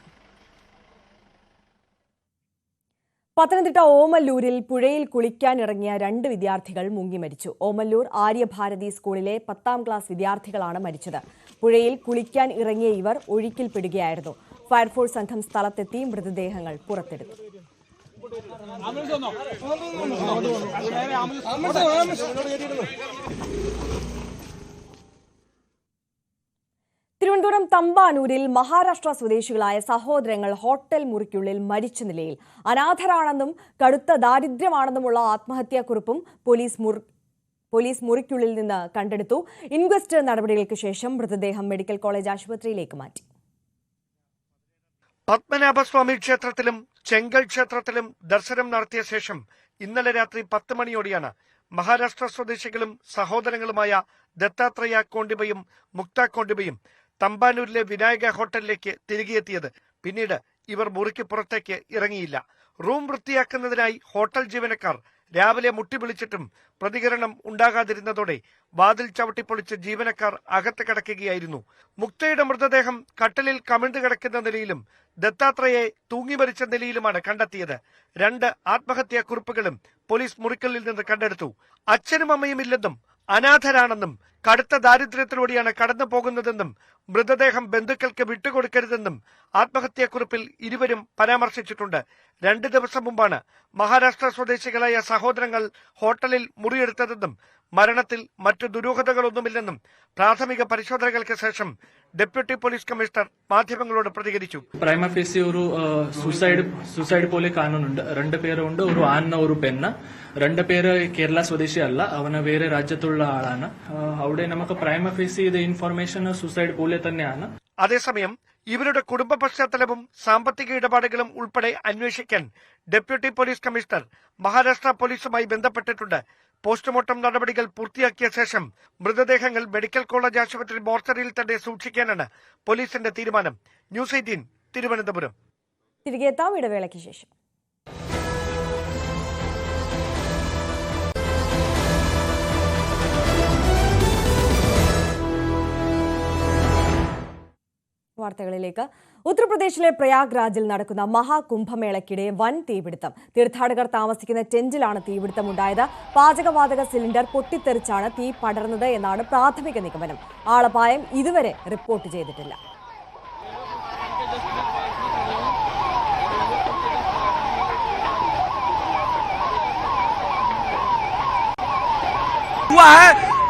പത്തനംതിട്ട ഓമല്ലൂരിൽ പുഴയിൽ കുളിക്കാനിറങ്ങിയ 2 വിദ്യാർത്ഥികൾ മുങ്ങി മരിച്ചു. ഓമല്ലൂർ ആര്യഭാരതി സ്കൂളിലെ 10ാം ക്ലാസ് വിദ്യാർത്ഥികളാണ് മരിച്ചത്. പുഴയിൽ കുളിക്കാൻ ഇറങ്ങിയ ഇവർ ഒഴുക്കിൽപ്പെടുകയായിരുന്നു. ഫയർഫോഴ്സ് സംഘം സ്ഥലത്തെത്തി മൃതദേഹങ്ങൾ പുറത്തെടുത്തു. തിരുവനന്തപുരം തമ്പാനൂരിൽ മഹാരാഷ്ട്ര സ്വദേശികളായ സഹോദരങ്ങൾ ഹോട്ടൽ മുറിക്കുള്ളിൽ മരിച്ച നിലയിൽ അനാഥരാണെന്നും കടുത്ത ദാരിദ്ര്യമാണെന്നുമുള്ള ആത്മഹത്യാക്കുറിപ്പും പോലീസ് മുറിക്കുള്ളിൽ നിന്ന് കണ്ടെടുത്തു. ഇൻക്വസ്റ്റ് നടപടികൾക്ക് ശേഷം മൃതദേഹം മെഡിക്കൽ കോളേജ് ആശുപത്രിയിലേക്ക് മാറ്റി. പത്മനാഭസ്വാമി ക്ഷേത്രത്തിലും ചെങ്കൽ ക്ഷേത്രത്തിലും ദർശനം നടത്തിയ ശേഷം ഇന്നലെ രാത്രി 10 മണിയോടെയാണ് മഹാരാഷ്ട്ര സ്വദേശികളും സഹോദരങ്ങളുമായ ദത്താത്രേയ കോണ്ടിബയും മുക്ത കോണ്ടിബയും തമ്പാനൂരിലെ വിനായക ഹോട്ടലിലേക്ക് തിരികെയെത്തിയത്. പിന്നീട് ഇവർ മുറിക്ക് പുറത്തേക്ക് ഇറങ്ങിയില്ല. റൂം വൃത്തിയാക്കുന്നതിനായി ഹോട്ടൽ ജീവനക്കാർ രാവിലെ മുട്ടി വിളിച്ചിട്ടും പ്രതികരണം ഉണ്ടാകാതിരുന്നതോടെ വാതിൽ ചവിട്ടിപ്പൊളിച്ച് ജീവനക്കാർ അകത്ത് കിടക്കുകയായിരുന്നു. മുക്തയുടെ മൃതദേഹം കട്ടിലിൽ കമിഴ്ന്നു കിടക്കുന്ന നിലയിലും ദത്താത്രേയെ തൂങ്ങി മരിച്ച നിലയിലുമാണ് കണ്ടെത്തിയത്. 2 ആത്മഹത്യാക്കുറിപ്പുകളും പോലീസ് മുറിക്കലിൽ നിന്ന് കണ്ടെടുത്തു. അച്ഛനും അമ്മയും ഇല്ലെന്നും അനാഥരാണെന്നും കടുത്ത ദാരിദ്ര്യത്തിലൂടെയാണ് കടന്നു പോകുന്നതെന്നും മൃതദേഹം ബന്ധുക്കൾക്ക് വിട്ടുകൊടുക്കരുതെന്നും ആത്മഹത്യാക്കുറിപ്പിൽ ഇരുവരും പരാമർശിച്ചിട്ടുണ്ട്. 2 ദിവസം മുമ്പാണ് മഹാരാഷ്ട്ര സ്വദേശികളായ സഹോദരങ്ങൾ ഹോട്ടലിൽ മുറിയെടുത്തതെന്നും മരണത്തിൽ മറ്റു ദുരൂഹതകളൊന്നുമില്ലെന്നും പ്രാഥമിക പരിശോധനകൾക്ക് ശേഷം ഡെപ്യൂട്ടി പോലീസ് കമ്മീഷണർ മാധ്യമങ്ങളോട് പ്രതികരിച്ചു. പ്രൈമ ഫേസി ഒരു സൂസൈഡ് പോലെ കാണുന്നുണ്ട്. 2 പേരുണ്ട്, ഒരു ആന്ന ഒരു പെണ്ണ്. 2 പേര് കേരള സ്വദേശി അല്ല, അവന് വേറെ രാജ്യത്തുള്ള ആളാണ്. അവിടെ നമുക്ക് പ്രൈമ ഫേസി ഇത് ഇൻഫർമേഷൻ സൂസൈഡ് പോലെ തന്നെയാണ്. അതേസമയം ഇവരുടെ കുടുംബ പശ്ചാത്തലവും സാമ്പത്തിക ഇടപാടുകളും ഉൾപ്പെടെ അന്വേഷിക്കാൻ ഡെപ്യൂട്ടി പോലീസ് കമ്മീഷണർ മഹാരാഷ്ട്ര പോലീസുമായി ബന്ധപ്പെട്ടിട്ടുണ്ട്. പോസ്റ്റ്മോർട്ടം നടപടികൾ പൂർത്തിയാക്കിയ ശേഷം മൃതദേഹങ്ങൾ മെഡിക്കൽ കോളേജ് ആശുപത്രി മോർച്ചറിയിൽ തന്നെ സൂക്ഷിക്കാനാണ് പോലീസിന്റെ തീരുമാനം. ന്യൂസ് 18 തിരുവനന്തപുരം. തിരികെ എത്താം ഇടവേളയ്ക്ക് ശേഷം. വാർത്തകളിലേക്ക്. ഉത്തർപ്രദേശിലെ പ്രയാഗ്രാജിൽ നടക്കുന്ന മഹാകുംഭമേളയ്ക്കിടെ വൻ തീപിടുത്തം. തീർത്ഥാടകർ താമസിക്കുന്ന ടെന്റിലാണ് തീപിടുത്തമുണ്ടായത്. പാചകവാതക സിലിണ്ടർ പൊട്ടിത്തെറിച്ചാണ് തീ പടർന്നത് എന്നാണ് പ്രാഥമിക നിഗമനം. ആളപായം ഇതുവരെ റിപ്പോർട്ട് ചെയ്തിട്ടില്ല.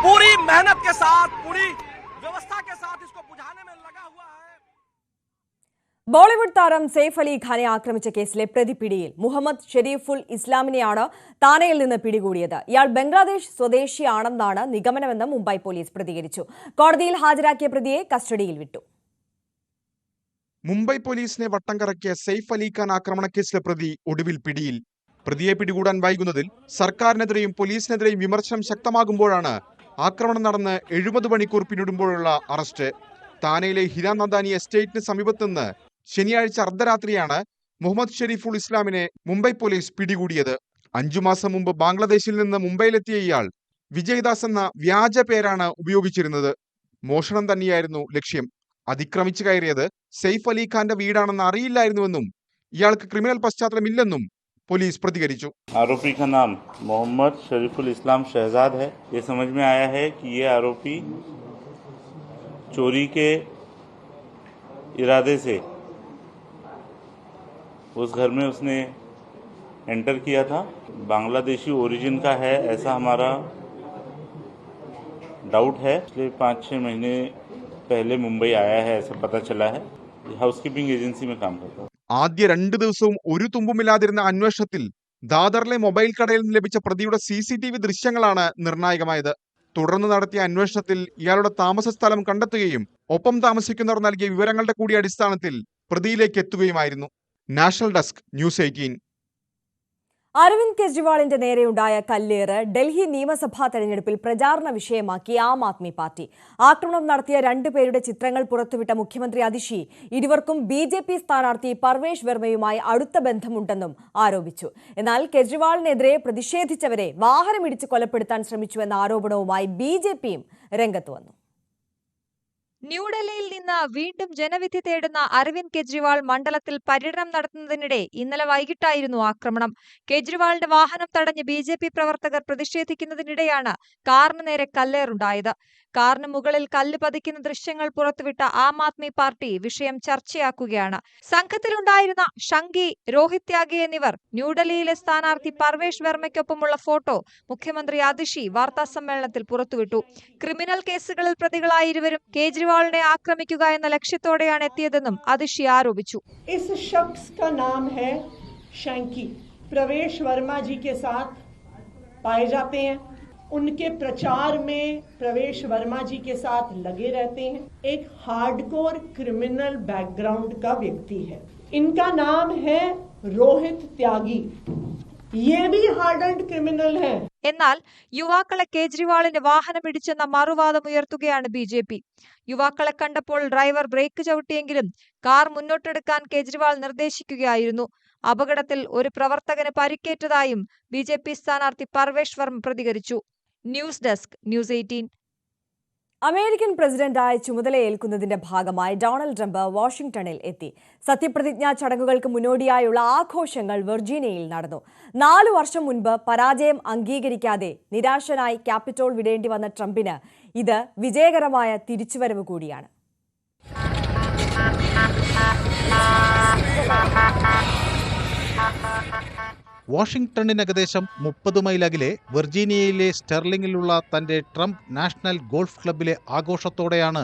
पूरी मेहनत के साथ, पूरी व्यवस्था के साथ इसको बुझाने में लगा हुआ है. ബോളിവുഡ് താരം സെയ്ഫ് അലി ഖാനെ ആക്രമിച്ച കേസിലെ പ്രതി പിടിയിൽ. മുഹമ്മദ് ഷെരീഫുൽ ഇസ്ലാമിനെയാണ് താനെയിൽ നിന്ന് പിടികൂടിയത്. ഇയാൾ ബംഗ്ലാദേശ് സ്വദേശിയാണെന്നാണ് നിഗമനമെന്ന് മുംബൈ പോലീസ് പ്രതികരിച്ചു. കോടതിയിൽ ഹാജരാക്കിയ പ്രതിയെ കസ്റ്റഡിയിൽ വിട്ടു. മുംബൈ പോലീസിനെ വട്ടം കറക്കിയ സെയ്ഫ് അലി ഖാൻ ആക്രമണക്കേസിലെ പ്രതി ഒടുവിൽ പിടിയിൽ. പ്രതിയെ പിടികൂടാൻ വൈകുന്നതിൽ സർക്കാരിനെതിരെയും പോലീസിനെതിരെയും വിമർശനം ശക്തമാകുമ്പോഴാണ് ആക്രമണം നടന്ന് 70 മണിക്കൂർ പിന്നിടുമ്പോഴുള്ള അറസ്റ്റ്. താനെയിലെ ഹിരാനന്ദാനി എസ്റ്റേറ്റിന് സമീപത്തുനിന്ന് ശനിയാഴ്ച അർദ്ധരാത്രിയാണ് മുഹമ്മദ് ഷെരീഫുൽ ഇസ്ലാമിനെ മുംബൈ പോലീസ് പിടികൂടിയത്. 5 മാസം മുമ്പ് ബംഗ്ലാദേശിൽ നിന്ന് മുംബൈയിലെത്തിയ ഇയാൾ വിജയ്ദാസ് എന്ന വ്യാജ പേരാണ് ഉപയോഗിച്ചിരുന്നത്. മോഷണം തന്നെയായിരുന്നു ലക്ഷ്യം. അതിക്രമിച്ചു കയറിയത് സെയ്ഫ് അലി ഖാന്റെ വീടാണെന്ന് അറിയില്ലായിരുന്നുവെന്നും ഇയാൾക്ക് ക്രിമിനൽ പശ്ചാത്തലമില്ലെന്നും പോലീസ് പ്രതികരിച്ചു. आरोपी का नाम मोहम्मद शरीफुल इस्लाम शहजाद है। ये समझ में आया है कि ये आरोपी चोरी के इरादे से उस घर में उसने एंटर किया था। बांग्लादेशी ओरिजिन का है ऐसा हमारा डाउट है। पिछले 5-6 महीने पहले मुंबई आया है ऐसा पता चला है। हाउसकीपिंग एजेंसी में काम करता है। ആദ്യ 2 ദിവസവും ഒരു തുമ്പുമില്ലാതിരുന്ന അന്വേഷണത്തിൽ ദാദറിലെ മൊബൈൽ കടയിൽ നിന്ന് ലഭിച്ച പ്രതിയുടെ CCTV ദൃശ്യങ്ങളാണ് നിർണായകമായത്. തുടർന്ന് നടത്തിയ അന്വേഷണത്തിൽ ഇയാളുടെ താമസ സ്ഥലം കണ്ടെത്തുകയും ഒപ്പം താമസിക്കുന്നവർ നൽകിയ വിവരങ്ങളുടെ കൂടി അടിസ്ഥാനത്തിൽ പ്രതിയിലേക്ക് എത്തുകയുമായിരുന്നു. National desk, news 18. അരവിന്ദ് കെജ്രിവാളിന്റെ നേരെയുണ്ടായ കല്ലേറ് ഡൽഹി നിയമസഭാ തെരഞ്ഞെടുപ്പിൽ പ്രചാരണ വിഷയമാക്കി ആം ആദ്മി പാർട്ടി. ആക്രമണം നടത്തിയ 2 പേരുടെ ചിത്രങ്ങൾ പുറത്തുവിട്ട മുഖ്യമന്ത്രി അതിഷി ഇരുവർക്കും BJP സ്ഥാനാർത്ഥി പർവേഷ് വർമ്മയുമായി അടുത്ത ബന്ധമുണ്ടെന്നും ആരോപിച്ചു. എന്നാൽ കെജ്രിവാളിനെതിരെ പ്രതിഷേധിച്ചവരെ വാഹനമിടിച്ച് കൊലപ്പെടുത്താൻ ശ്രമിച്ചുവെന്ന ആരോപണവുമായി BJPയും രംഗത്ത് വന്നു. ന്യൂഡൽഹിയിൽ നിന്ന് വീണ്ടും ജനവിധി തേടുന്ന അരവിന്ദ് കെജ്രിവാൾ മണ്ഡലത്തിൽ പര്യടനം നടത്തുന്നതിനിടെ ഇന്നലെ വൈകിട്ടായിരുന്നു ആക്രമണം. കെജ്രിവാളിന്റെ വാഹനം തടഞ്ഞ് BJP പ്രവർത്തകർ പ്രതിഷേധിക്കുന്നതിനിടെയാണ് കാറിന് നേരെ കല്ലേറുണ്ടായത്. കാറിന് മുകളിൽ കല്ല് പതിക്കുന്ന ദൃശ്യങ്ങൾ പുറത്തുവിട്ട ആം ആദ്മി പാർട്ടി വിഷയം ചർച്ചയാക്കുകയാണ്. സംഘത്തിലുണ്ടായിരുന്ന ഷങ്കി, രോഹിത് ത്യാഗി എന്നിവർ ന്യൂഡൽഹിയിലെ സ്ഥാനാർത്ഥി പർവേഷ് വർമ്മയ്ക്കൊപ്പമുള്ള ഫോട്ടോ മുഖ്യമന്ത്രി അതിഷി വാർത്താസമ്മേളനത്തിൽ പുറത്തുവിട്ടു. ക്രിമിനൽ കേസുകളിൽ പ്രതികളായ ഇരുവരും കേജ്രിവാളിനെ ആക്രമിക്കുക എന്ന ലക്ഷ്യത്തോടെയാണ് എത്തിയതെന്നും അതിഷി ആരോപിച്ചു. इस शख्स का नाम है शंकी, प्रवेश वर्मा जी के साथ पाए जाते हैं। उनके प्रचार में प्रवेश वर्मा जी के साथ लगे रहते हैं। एक हार्डकोर क्रिमिनल बैकग्राउंड का व्यक्ति है। इनका नाम है रोहित त्यागी, ये भी हार्डन्ड क्रिमिनल है. എന്നാൽ യുവാക്കളെ കേജ്രിവാളിന്റെ വാഹനമിടിച്ചെന്ന മറുവാദമുയർത്തുകയാണ് BJP. യുവാക്കളെ കണ്ടപ്പോൾ ഡ്രൈവർ ബ്രേക്ക് ചവിട്ടിയെങ്കിലും കാർ മുന്നോട്ടെടുക്കാൻ കേജ്രിവാൾ നിർദ്ദേശിക്കുകയായിരുന്നു. അപകടത്തിൽ ഒരു പ്രവർത്തകന് പരിക്കേറ്റതായും BJP സ്ഥാനാർത്ഥി പർവേഷ് വർമ്മ പ്രതികരിച്ചു. News desk, news 18. അമേരിക്കൻ പ്രസിഡന്റായി ചുമതലയേൽക്കുന്നതിന്റെ ഭാഗമായി ഡൊണാൾഡ് ട്രംപ് വാഷിംഗ്ടണിൽ എത്തി. സത്യപ്രതിജ്ഞാ ചടങ്ങുകൾക്ക് മുന്നോടിയായുള്ള ആഘോഷങ്ങൾ വെർജീനിയയിൽ നടന്നു. 4 വർഷം മുൻപ് പരാജയം അംഗീകരിക്കാതെ നിരാശനായി ക്യാപിറ്റോൾ വിടേണ്ടി വന്ന ട്രംപിന് ഇത് വിജയകരമായ തിരിച്ചുവരവ് കൂടിയാണ്. വാഷിംഗ്ടണിന് ഏകദേശം 30 മൈൽ അകലെ വെർജീനിയയിലെ സ്റ്റെർലിംഗിലുള്ള തന്റെ ട്രംപ് നാഷണൽ ഗോൾഫ് ക്ലബിലെ ആഘോഷത്തോടെയാണ്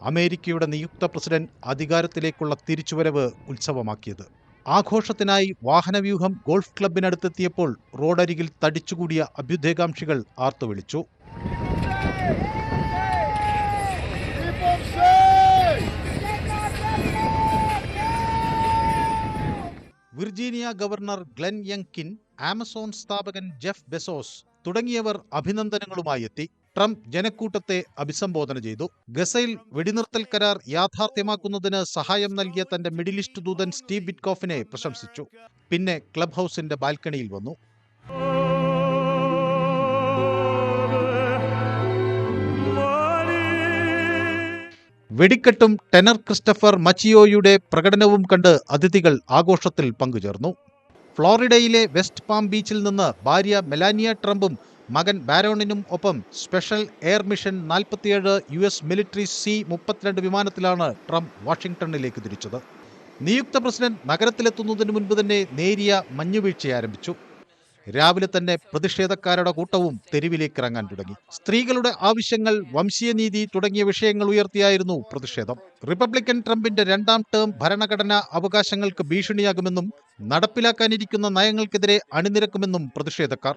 അമേരിക്കയുടെ നിയുക്ത പ്രസിഡന്റ് അധികാരത്തിലേക്കുള്ള തിരിച്ചുവരവ് ഉത്സവമാക്കിയത്. ആഘോഷത്തിനായി വാഹനവ്യൂഹം ഗോൾഫ് ക്ലബിനടുത്തെത്തിയപ്പോൾ റോഡരികിൽ തടിച്ചുകൂടിയ അഭ്യുദയകാംക്ഷികൾ ആർത്തുവിളിച്ചു. വിർജീനിയ ഗവർണർ ഗ്ലെൻ യങ്കിൻ, ആമസോൺ സ്ഥാപകൻ ജെഫ് ബെസോസ് തുടങ്ങിയവർ അഭിനന്ദനങ്ങളുമായി എത്തി. ട്രംപ് ജനക്കൂട്ടത്തെ അഭിസംബോധന ചെയ്തു. ഗസയിൽ വെടിനിർത്തൽ കരാർ യാഥാർത്ഥ്യമാക്കുന്നതിന് സഹായം നൽകിയ തന്റെ മിഡിൽ ഈസ്റ്റ് ദൂതൻ സ്റ്റീവ് വിറ്റ്കോഫിനെ പ്രശംസിച്ചു. പിന്നെ ക്ലബ് ഹൗസിന്റെ ബാൽക്കണിയിൽ വന്നു. വെടിക്കെട്ടും ടെനർ ക്രിസ്റ്റഫർ മച്ചിയോയുടെ പ്രകടനവും കണ്ട് അതിഥികൾ ആഘോഷത്തിൽ പങ്കുചേർന്നു. ഫ്ലോറിഡയിലെ വെസ്റ്റ് പാം ബീച്ചിൽ നിന്ന് ഭാര്യ മെലാനിയ ട്രംപും മകൻ ബാരോണിനും ഒപ്പം special air mission 47 US military C-32 വിമാനത്തിലാണ് ട്രംപ് വാഷിംഗ്ടണിലേക്ക് തിരിച്ചത്. നിയുക്ത പ്രസിഡന്റ് നഗരത്തിലെത്തുന്നതിന് മുൻപ് തന്നെ നേരിയ മഞ്ഞുവീഴ്ച ആരംഭിച്ചു. രാവിലെ തന്നെ പ്രതിഷേധക്കാരുടെ കൂട്ടവും തെരുവിലേക്ക് ഇറങ്ങാൻ തുടങ്ങി. സ്ത്രീകളുടെ ആവശ്യങ്ങൾ, വംശീയനീതി തുടങ്ങിയ വിഷയങ്ങൾ ഉയർത്തിയായിരുന്നു പ്രതിഷേധം. റിപ്പബ്ലിക്കൻ ട്രംപിന്റെ 2ാം ടേം ഭരണഘടനാ അവകാശങ്ങൾക്ക് ഭീഷണിയാകുമെന്നും നടപ്പിലാക്കാനിരിക്കുന്ന നയങ്ങൾക്കെതിരെ അണിനിരക്കുമെന്നും പ്രതിഷേധക്കാർ.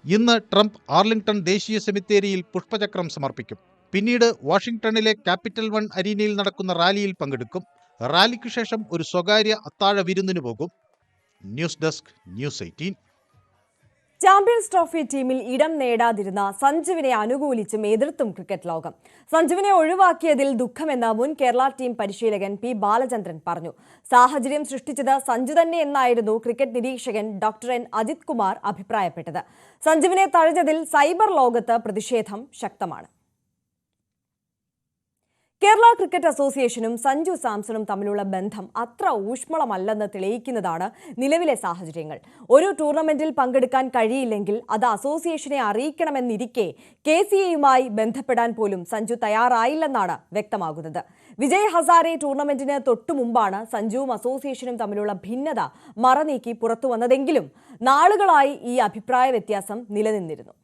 ഇന്ന് ട്രംപ് ആർലിംഗ്ടൺ ദേശീയ സെമിത്തേരിയിൽ പുഷ്പചക്രം സമർപ്പിക്കും. പിന്നീട് വാഷിംഗ്ടണിലെ ക്യാപിറ്റൽ 1 അരീനയിൽ നടക്കുന്ന റാലിയിൽ പങ്കെടുക്കും. റാലിക്കു ശേഷം ഒരു സ്വകാര്യ അത്താഴ വിരുന്നിന് പോകും. News desk, news 18. Champions trophy ടീമിൽ ഇടം നേടാതിരുന്ന സഞ്ജുവിനെ അനുകൂലിച്ചും എതിർത്തും ക്രിക്കറ്റ് ലോകം. സഞ്ജുവിനെ ഒഴിവാക്കിയതിൽ ദുഃഖമെന്ന് മുൻ കേരള ടീം പരിശീലകൻ പി ബാലചന്ദ്രൻ പറഞ്ഞു. സാഹചര്യം സൃഷ്ടിച്ചത് സഞ്ജു തന്നെ എന്നായിരുന്നു ക്രിക്കറ്റ് നിരീക്ഷകൻ ഡോക്ടർ എൻ അജിത് കുമാർ അഭിപ്രായപ്പെട്ടത്. സഞ്ജുവിനെ തഴഞ്ഞതിൽ സൈബർ ലോകത്ത് പ്രതിഷേധം ശക്തമാണ്. കേരള ക്രിക്കറ്റ് അസോസിയേഷനും സഞ്ജു സാംസണും തമ്മിലുള്ള ബന്ധം അത്ര ഊഷ്മളമല്ലെന്ന് തെളിയിക്കുന്നതാണ് നിലവിലെ സാഹചര്യങ്ങൾ. ഒരു ടൂർണമെന്റിൽ പങ്കെടുക്കാൻ കഴിയില്ലെങ്കിൽ അത് അസോസിയേഷനെ അറിയിക്കണമെന്നിരിക്കെ KCAയുമായി ബന്ധപ്പെടാൻ പോലും സഞ്ജു തയ്യാറായില്ലെന്നാണ് വ്യക്തമാകുന്നത്. വിജയ് ഹസാരെ ടൂർണമെന്റിന് തൊട്ടുമുമ്പാണ് സഞ്ജുവും അസോസിയേഷനും തമ്മിലുള്ള ഭിന്നത മറനീക്കി പുറത്തുവന്നതെങ്കിലും നാളുകളായി ഈ അഭിപ്രായ വ്യത്യാസം നിലനിന്നിരുന്നു.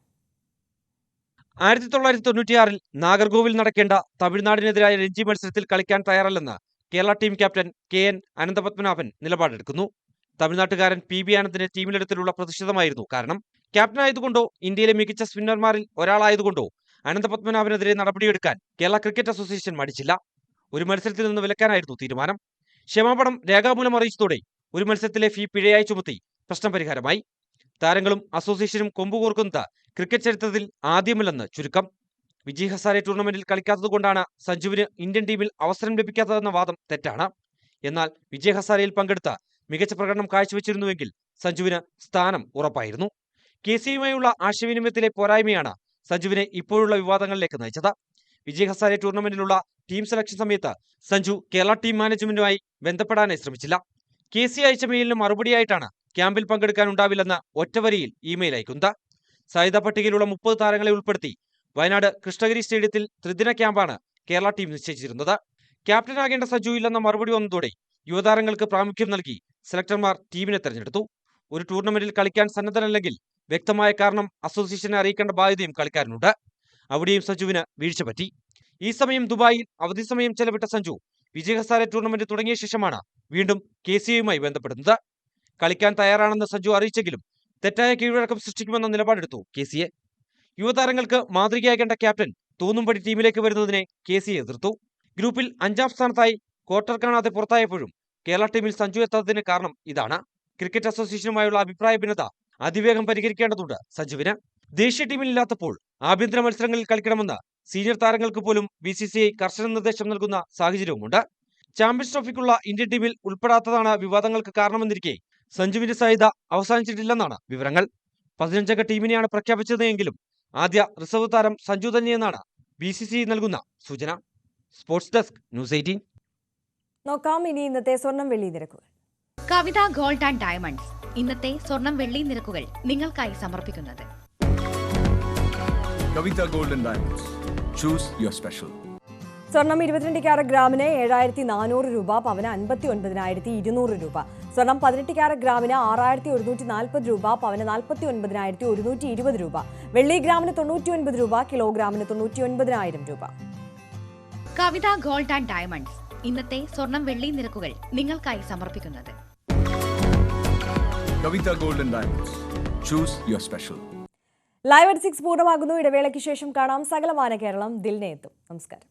1996 നാഗർകോവിൽ നടക്കേണ്ട തമിഴ്നാടിനെതിരായ രഞ്ജി മത്സരത്തിൽ കളിക്കാൻ തയ്യാറല്ലെന്ന് Kerala team captain KN Ananthapadmanabhan നിലപാടെടുക്കുന്നു. തമിഴ്നാട്ടുകാരൻ PB ആനന്ദിനെ ടീമിലെടുത്തിലുള്ള പ്രതിഷേധമായിരുന്നു കാരണം. ക്യാപ്റ്റനായതുകൊണ്ടോ ഇന്ത്യയിലെ മികച്ച സ്പിന്നർമാരിൽ ഒരാളായതുകൊണ്ടോ അനന്തപത്മനാഭനെതിരെ നടപടിയെടുക്കാൻ കേരള ക്രിക്കറ്റ് അസോസിയേഷൻ മടിച്ചില്ല. ഒരു മത്സരത്തിൽ നിന്ന് വിലക്കാനായിരുന്നു തീരുമാനം. ക്ഷമാപണം രേഖാമൂലം അറിയിച്ചതോടെ ഒരു മത്സരത്തിലെ ഫീ പിഴയായി ചുമത്തി പ്രശ്നം പരിഹാരമായി. താരങ്ങളും അസോസിയേഷനും കൊമ്പുകോർക്കുന്നത് ക്രിക്കറ്റ് ചരിത്രത്തിൽ ആദ്യമല്ലെന്ന് ചുരുക്കം. വിജയ് ഹസാരെ ടൂർണമെന്റിൽ കളിക്കാത്തതുകൊണ്ടാണ് സഞ്ജുവിന് ഇന്ത്യൻ ടീമിൽ അവസരം ലഭിക്കാത്തതെന്ന വാദം തെറ്റാണ്. എന്നാൽ വിജയ് ഹസാരയിൽ പങ്കെടുത്ത മികച്ച പ്രകടനം കാഴ്ചവെച്ചിരുന്നുവെങ്കിൽ സഞ്ജുവിന് സ്ഥാനം ഉറപ്പായിരുന്നു. KCAയുമായുള്ള ആശയവിനിമയത്തിലെ പോരായ്മയാണ് സഞ്ജുവിനെ ഇപ്പോഴുള്ള വിവാദങ്ങളിലേക്ക് നയിച്ചത്. വിജയ് ഹസാരെ ടൂർണമെന്റിലുള്ള ടീം സെലക്ഷൻ സമയത്ത് സഞ്ജു കേരള ടീം മാനേജ്മെന്റുമായി ബന്ധപ്പെടാനായി ശ്രമിച്ചില്ല. KCA അയച്ച മെയിലിന് മറുപടിയായിട്ടാണ് ക്യാമ്പിൽ പങ്കെടുക്കാനുണ്ടാവില്ലെന്ന് ഒറ്റവരിയിൽ ഇമെയിൽ അയക്കുന്നത്. സാധ്യതാ പട്ടികയിലുള്ള 30 താരങ്ങളെ ഉൾപ്പെടുത്തി വയനാട് കൃഷ്ണഗിരി സ്റ്റേഡിയത്തിൽ ത്രിദിന ക്യാമ്പാണ് കേരള ടീം നിശ്ചയിച്ചിരുന്നത്. ക്യാപ്റ്റനാകേണ്ട സഞ്ജു ഇല്ലെന്ന മറുപടി വന്നതോടെ യുവതാരങ്ങൾക്ക് പ്രാമുഖ്യം നൽകി സെലക്ടർമാർ ടീമിനെ തെരഞ്ഞെടുത്തു. ഒരു ടൂർണമെന്റിൽ കളിക്കാൻ സന്നദ്ധനല്ലെങ്കിൽ വ്യക്തമായ കാരണം അസോസിയേഷനെ അറിയിക്കേണ്ട ബാധ്യതയും കളിക്കാരനുണ്ട്. അവിടെയും സഞ്ജുവിന് വീഴ്ച പറ്റി. ഈ സമയം ദുബായിൽ അവധി സമയം ചെലവിട്ട സഞ്ജു വിജയ് ഹസാരെ ടൂർണമെന്റ് തുടങ്ങിയ ശേഷമാണ് വീണ്ടും KCAയുമായി ബന്ധപ്പെടുന്നത്. കളിക്കാൻ തയ്യാറാണെന്ന് സഞ്ജു അറിയിച്ചെങ്കിലും തെറ്റായ കീഴ്വഴക്കം സൃഷ്ടിക്കുമെന്ന നിലപാടെടുത്തു KCA. യുവതാരങ്ങൾക്ക് മാതൃകയാകേണ്ട ക്യാപ്റ്റൻ തോന്നുംപടി ടീമിലേക്ക് വരുന്നതിനെ KCA എതിർത്തു. ഗ്രൂപ്പിൽ 5ാം സ്ഥാനത്തായി ക്വാർട്ടർ കാണാതെ പുറത്തായപ്പോഴും കേരള ടീമിൽ സഞ്ജു എത്താത്തതിന് കാരണം ഇതാണ്. ക്രിക്കറ്റ് അസോസിയേഷനുമായുള്ള അഭിപ്രായ ഭിന്നത അതിവേഗം പരിഹരിക്കേണ്ടതുണ്ട് സഞ്ജുവിന്. ദേശീയ ടീമിലില്ലാത്തപ്പോൾ ആഭ്യന്തര മത്സരങ്ങളിൽ കളിക്കണമെന്ന് സീനിയർ താരങ്ങൾക്ക് പോലും BCCI കർശന നിർദ്ദേശം നൽകുന്ന സാഹചര്യവുമുണ്ട്. ചാമ്പ്യൻസ് ട്രോഫിക്കുള്ള ഇന്ത്യൻ ടീമിൽ ഉൾപ്പെടാത്തതാണ് വിവാദങ്ങൾക്ക് കാരണമെന്നിരിക്കെ സഞ്ജുവിന്റെ സാധ്യത അവസാനിച്ചിട്ടില്ലെന്നാണ് വിവരങ്ങൾ. 15-അംഗ ടീമിനെയാണ് പ്രഖ്യാപിച്ചതെങ്കിലും ആദ്യ റിസർവ് താരം സഞ്ജു തന്നെയെന്നാണ് BCCI നൽകുന്ന സൂചന. Sports desk, news 18. നോക്കാം ഇനി ഇന്നത്തെ സ്വർണം വെള്ളി നിരക്കുകൾ. കവിത ഗോൾഡ് ആൻഡ് ഡയമണ്ട്സ് ഇന്നത്തെ സ്വർണം വെള്ളി നിരക്കുകൾ നിങ്ങൾക്കായി സമർപ്പിക്കുന്നത് Kavitha gold and diamonds. Choose your special. സ്വർണം 22 ക്യാരറ്റ് ഗ്രാമിന് 7400 രൂപ, പവന് 59,200 രൂപ. സ്വർണം 18 ക്യാരറ്റ് ഗ്രാമിന് 6140 രൂപ, പവന് 49,120 രൂപ. വെള്ളി ഗ്രാമിന് 99 രൂപ, കിലോഗ്രാമിന് 99,000 രൂപ. കവിത ഗോൾഡ് ആൻഡ് ഡയമണ്ട്സ് ഇന്നത്തെ സ്വർണം വെള്ളി നിരക്കുകൾ നിങ്ങൾക്കായി സമർപ്പിക്കുന്നത് Kavitha gold and diamonds. Choose your special. Live at 6 പൂർണ്ണമാകുന്നു. ഇടവേളയ്ക്ക് ശേഷം കാണാം. സകലമാന കേരളം ദിൽനെ എത്തും. നമസ്കാരം.